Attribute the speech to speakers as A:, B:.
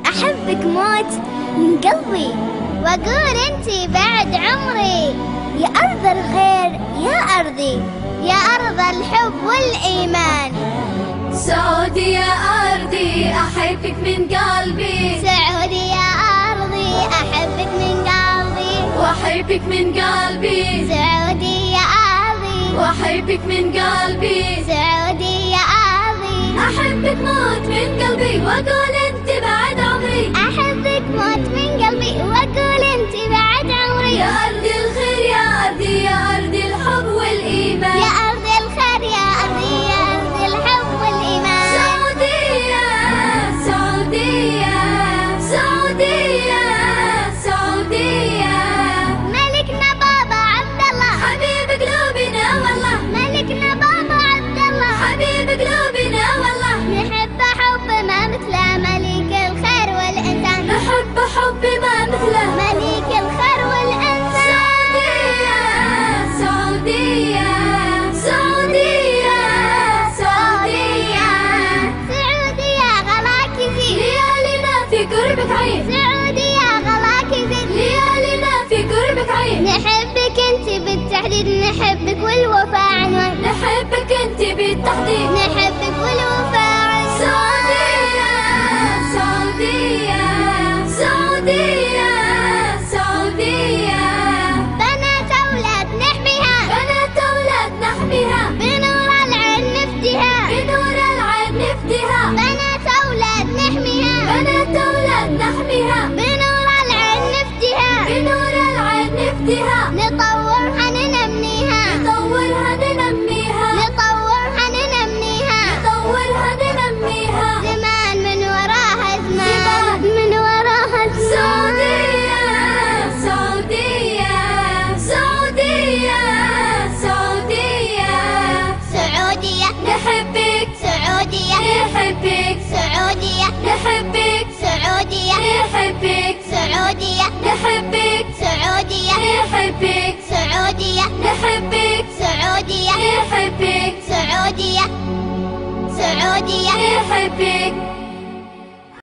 A: أحبك موت من قلبي وأقول أنتي بعد عمري، يا أرض الخير يا أرضي، يا أرض الحب والإيمان.
B: سعودي يا أرضي أحبك من قلبي،
A: سعودي يا أرضي أحبك من قلبي،
B: وأحبك من قلبي.
A: سعودي يا أرضي
B: وأحبك من قلبي،
A: سعودي يا أرضي.
B: أحبك موت من قلبي وأقول أنت بعد عمري،
A: أحبك موت من قلبي وأقول أنتي بعد عمري.
B: يا أرضي الخير يا أرضي، يا أرضي الحب والإيمان.
A: يا أرض الخير يا أرضي، يا أرض الحب والإيمان.
B: سعودية سعودية سعودية سعودية،
A: ملكنا بابا عبد الله
B: حبيب قلوبنا والله،
A: ملكنا بابا عبد الله
B: حبيب قلوبنا والله.
A: نحب حب ما مثله مليك الخير والإنسان،
B: نحب حب ما مثله
A: مليك الخير والإنسان.
B: سعودية سعودية سعودية
A: سعودية غلاك يزيد،
B: ليالينا في قربك عين،
A: سعودية غلاك يزيد.
B: ليالينا في قربك عين.
A: نحبك انتي بالتحديد، نحبك والوفاء عنوان،
B: نحبك انت بالتحديد،
A: نحبك والوفاء عنوان.
B: سعودية سعودية سعودية سعودية،
A: بنات أولاد نحميها،
B: بنات أولاد نحميها،
A: بنور العين نفديها،
B: بنور العين نفديها.
A: بنات أولاد نحميها،
B: بنات أولاد نحميها،
A: بنور العين نفديها.
B: بنور العين نفديها.
A: نطورها ننميها،
B: نطورها ننميها،
A: نطورها ننميها.
B: نطورها ننميها.
A: زمان من وراها زمان، من وراها زمان.
B: سعودية سعودية سعودية سعودية،
A: سعودية
B: نحبك،
A: سعودية
B: نحبك،
A: سعودية
B: نحبك،
A: سعودية
B: نحبك،
A: سعودية
B: نحبك،
A: سعودية
B: نحبك،
A: سعودية
B: نحبك،
A: سعودية
B: نحبك،
A: سعودية سعودية
B: نحبك.